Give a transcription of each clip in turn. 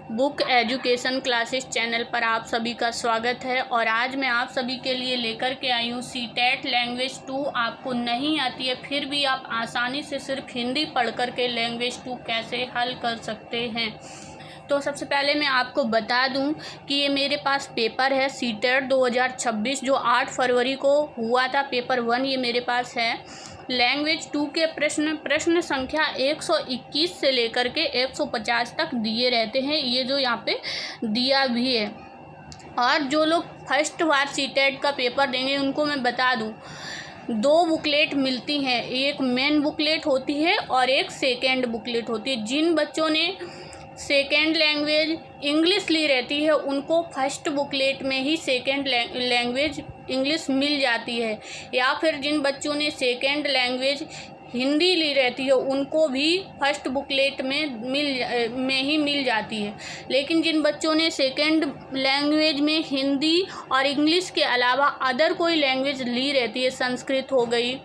Book education classes channel पर आप सभी का स्वागत है। और आज मैं आप सभी के लिए लेकर के आई हूँ सीटेट लैंग्वेज 2। आपको नहीं आती है फिर भी आप आसानी से सिर्फ हिंदी पढ़ कर के लैंग्वेज 2 कैसे हल कर सकते हैं। तो सबसे पहले मैं आपको बता दूं कि ये मेरे पास पेपर है सीटेट 2026 जो 8 फरवरी को हुआ था। पेपर 1 ये मेरे पास है। लैंग्वेज 2 के प्रश्न संख्या 121 से लेकर के 150 तक दिए रहते हैं, ये जो यहाँ पे दिया भी है। और जो लोग फर्स्ट बार सीटेट का पेपर देंगे उनको मैं बता दूं 2 बुकलेट मिलती हैं, एक मेन बुकलेट होती है और एक सेकेंड बुकलेट होती है। जिन बच्चों ने सेकेंड लैंग्वेज इंग्लिश ली रहती है उनको फर्स्ट बुकलेट में ही सेकेंड लैंग्वेज इंग्लिश मिल जाती है, या फिर जिन बच्चों ने सेकेंड लैंग्वेज हिंदी ली रहती है उनको भी फर्स्ट बुकलेट में ही मिल जाती है। लेकिन जिन बच्चों ने सेकेंड लैंग्वेज में हिंदी और इंग्लिश के अलावा अदर कोई लैंग्वेज ली रहती है, संस्कृत हो गई,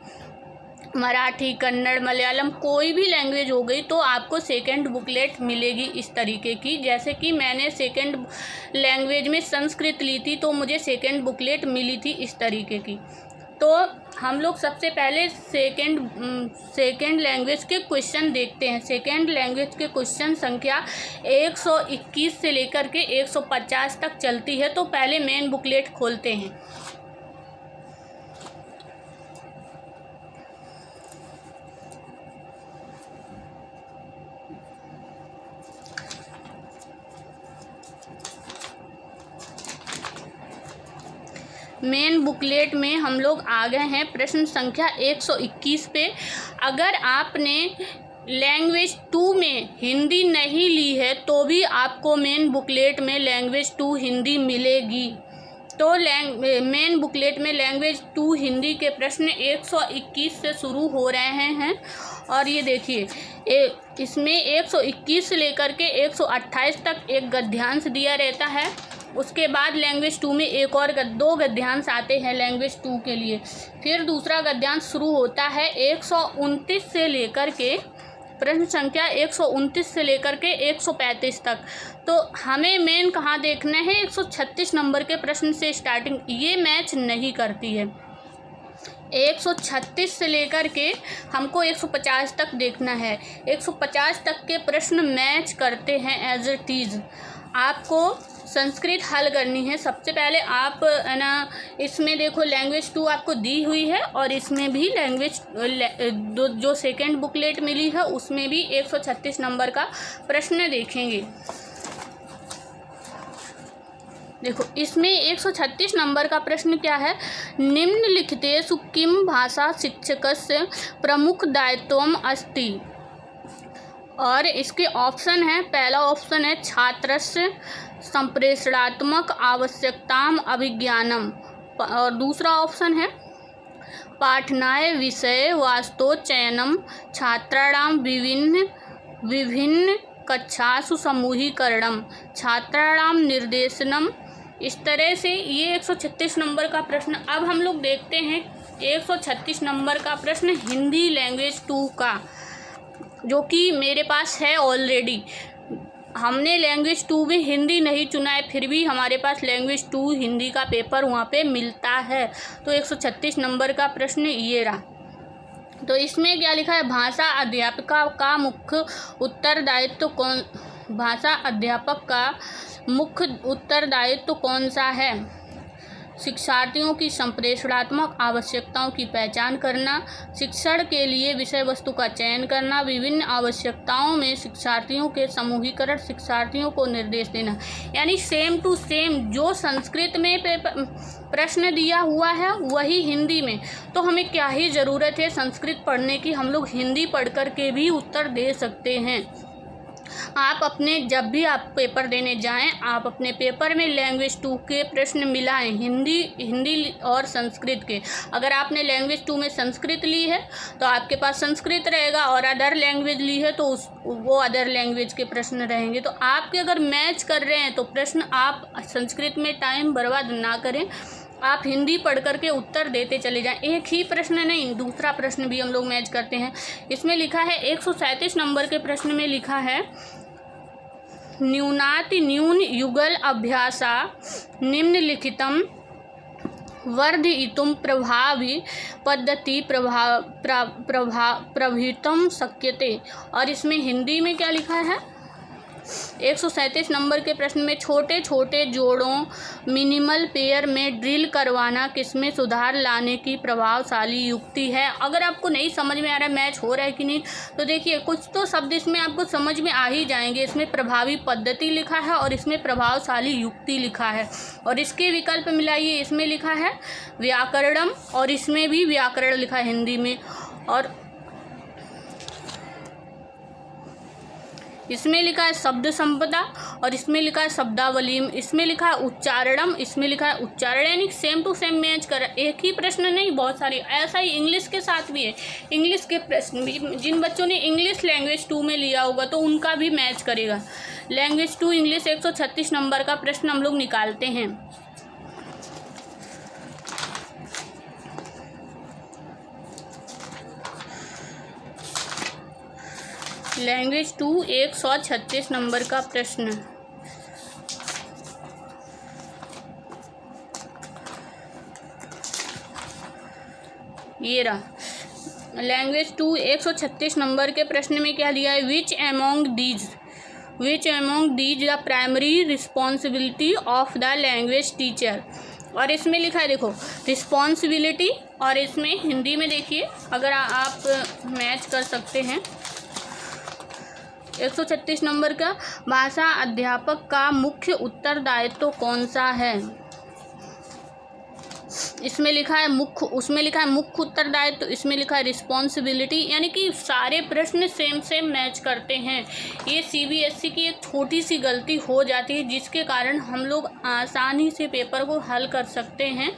मराठी, कन्नड़, मलयालम, कोई भी लैंग्वेज हो गई, तो आपको सेकंड बुकलेट मिलेगी इस तरीके की। जैसे कि मैंने सेकंड लैंग्वेज में संस्कृत ली थी तो मुझे सेकंड बुकलेट मिली थी इस तरीके की। तो हम लोग सबसे पहले सेकंड लैंग्वेज के क्वेश्चन देखते हैं। सेकंड लैंग्वेज के क्वेश्चन संख्या 121 से लेकर के 150 तक चलती है। तो पहले मेन बुकलेट खोलते हैं। मेन बुकलेट में हम लोग आ गए हैं प्रश्न संख्या 121 पे। अगर आपने लैंग्वेज 2 में हिंदी नहीं ली है तो भी आपको मेन बुकलेट में लैंग्वेज 2 हिंदी मिलेगी। तो मेन बुकलेट में लैंग्वेज 2 हिंदी के प्रश्न 121 से शुरू हो रहे हैं। और ये देखिए इसमें 121 से लेकर के 128 तक एक गद्यांश दिया रहता है। उसके बाद लैंग्वेज 2 में एक और 2 गद्यांश आते हैं लैंग्वेज 2 के लिए। फिर दूसरा गद्यांश शुरू होता है 129 से लेकर के प्रश्न संख्या 129 से लेकर के 135 तक। तो हमें मेन कहाँ देखना है, 136 नंबर के प्रश्न से स्टार्टिंग। ये मैच नहीं करती है। 136 से लेकर के हमको 150 तक देखना है। 150 तक के प्रश्न मैच करते हैं एज इट इज़। आपको संस्कृत हल करनी है। सबसे पहले आप इसमें देखो लैंग्वेज 2 आपको दी हुई है और इसमें भी लैंग्वेज जो सेकंड बुकलेट मिली है उसमें भी 136 नंबर का प्रश्न देखेंगे। देखो इसमें 136 नंबर का प्रश्न क्या है, निम्नलिखितेषु किं भाषा शिक्षकस्य प्रमुख दायित्वम् अस्ति। और इसके ऑप्शन है, पहला ऑप्शन है छात्रस्य संप्रेषणात्मक आवश्यकताम अभिज्ञानम, और दूसरा ऑप्शन है पाठनाय विषय वास्तोचयनम छात्राणां विभिन्न कक्षासु समूहीकरणम छात्राणां निर्देशनम। इस तरह से ये 136 नंबर का प्रश्न। अब हम लोग देखते हैं 136 नंबर का प्रश्न हिंदी लैंग्वेज 2 का, जो कि मेरे पास है ऑलरेडी। हमने लैंग्वेज 2 में हिंदी नहीं चुना है फिर भी हमारे पास लैंग्वेज 2 हिंदी का पेपर वहाँ पे मिलता है। तो 136 नंबर का प्रश्न ये रहा। तो इसमें क्या लिखा है, भाषा अध्यापिका का मुख्य उत्तरदायित्व कौन, भाषा अध्यापक का मुख्य उत्तरदायित्व कौन सा है। शिक्षार्थियों की संप्रेषणात्मक आवश्यकताओं की पहचान करना, शिक्षण के लिए विषय वस्तु का चयन करना, विभिन्न आवश्यकताओं में शिक्षार्थियों के समूहीकरण, शिक्षार्थियों को निर्देश देना। यानी सेम टू सेम जो संस्कृत में प्रश्न दिया हुआ है वही हिंदी में। तो हमें क्या ही ज़रूरत है संस्कृत पढ़ने की, हम लोग हिंदी पढ़ कर के भी उत्तर दे सकते हैं। आप अपने जब भी आप पेपर देने जाएं आप अपने पेपर में लैंग्वेज 2 के प्रश्न मिलाएं, हिंदी और संस्कृत के। अगर आपने लैंग्वेज 2 में संस्कृत ली है तो आपके पास संस्कृत रहेगा, और अदर लैंग्वेज ली है तो वो अदर लैंग्वेज के प्रश्न रहेंगे। तो आपके अगर मैच कर रहे हैं तो प्रश्न आप संस्कृत में टाइम बर्बाद ना करें, आप हिंदी पढ़ करके उत्तर देते चले जाएं। एक ही प्रश्न नहीं, दूसरा प्रश्न भी हम लोग मैच करते हैं। इसमें लिखा है 137 नंबर के प्रश्न में लिखा है न्यूनातिन्यून युगल अभ्यासा निम्नलिखितं वर्धयितुं प्रभावी पद्धति प्रभवितुं शक्यते। और इसमें हिंदी में क्या लिखा है? 137 नंबर के प्रश्न में छोटे छोटे जोड़ों मिनिमल पेयर में ड्रिल करवाना किसमें सुधार लाने की प्रभावशाली युक्ति है। अगर आपको नहीं समझ में आ रहा है मैच हो रहा है कि नहीं, तो देखिए कुछ तो शब्द इसमें आपको समझ में आ ही जाएंगे। इसमें प्रभावी पद्धति लिखा है और इसमें प्रभावशाली युक्ति लिखा है, और इसके विकल्प मिलाइए। इसमें लिखा है व्याकरणम और इसमें भी व्याकरण लिखा है हिंदी में, और इसमें लिखा है शब्द संपदा और इसमें लिखा है शब्दावली। इसमें लिखा है उच्चारणम, इसमें लिखा है उच्चारण, यानी सेम टू सेम मैच कर। एक ही प्रश्न नहीं, बहुत सारे। ऐसा ही इंग्लिश के साथ भी है। इंग्लिश के प्रश्न भी, जिन बच्चों ने इंग्लिश लैंग्वेज 2 में लिया होगा तो उनका भी मैच करेगा। लैंग्वेज 2 इंग्लिश 136 नंबर का प्रश्न हम लोग निकालते हैं। लैंग्वेज 2 136 नंबर का प्रश्न। ये रहा लैंग्वेज 2 136 नंबर के प्रश्न में क्या दिया है? विच among these the primary responsibility of the language teacher. और इसमें लिखा है देखो रिस्पॉन्सिबिलिटी, और इसमें हिंदी में देखिए अगर आप मैच कर सकते हैं। 136 नंबर का भाषा अध्यापक का मुख्य उत्तरदायित्व कौन सा है? इसमें लिखा है मुख्य, उसमें लिखा है मुख्य उत्तरदायित्व, इसमें लिखा है रिस्पॉन्सिबिलिटी, यानी कि सारे प्रश्न सेम मैच करते हैं। ये सीबीएसई की एक छोटी सी गलती हो जाती है जिसके कारण हम लोग आसानी से पेपर को हल कर सकते हैं।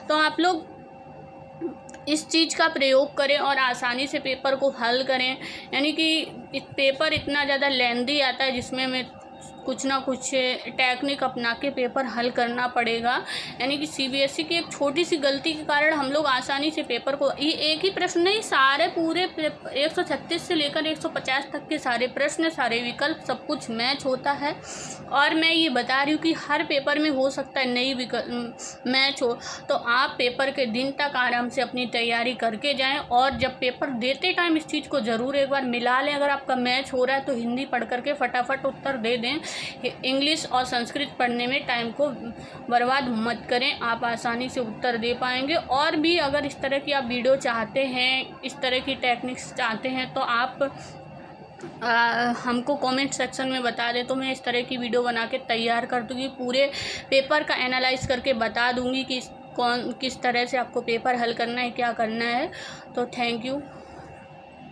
तो आप लोग इस चीज़ का प्रयोग करें और आसानी से पेपर को हल करें। यानी कि पेपर इतना ज़्यादा लेंदी आता है जिसमें हमें कुछ ना कुछ टेक्निक अपना के पेपर हल करना पड़ेगा। यानी कि सीबीएसई की एक छोटी सी गलती के कारण हम लोग आसानी से पेपर को, ये एक ही प्रश्न नहीं, सारे पूरे 136 से लेकर 150 तक के सारे प्रश्न, सारे विकल्प, सब कुछ मैच होता है। और मैं ये बता रही हूँ कि हर पेपर में हो सकता है नई विकल्प मैच हो, तो आप पेपर के दिन तक आराम से अपनी तैयारी करके जाएं। और जब पेपर देते टाइम इस चीज़ को ज़रूर एक बार मिला लें। अगर आपका मैच हो रहा है तो हिंदी पढ़ करके फटाफट उत्तर दे दें। इंग्लिश और संस्कृत पढ़ने में टाइम को बर्बाद मत करें, आप आसानी से उत्तर दे पाएंगे। और भी अगर इस तरह की आप वीडियो चाहते हैं, इस तरह की टेक्निक्स चाहते हैं, तो आप हमको कमेंट सेक्शन में बता दें, तो मैं इस तरह की वीडियो बना के तैयार कर दूँगी। पूरे पेपर का एनालाइज करके बता दूँगी कि किस तरह से आपको पेपर हल करना है, क्या करना है। तो थैंक यू।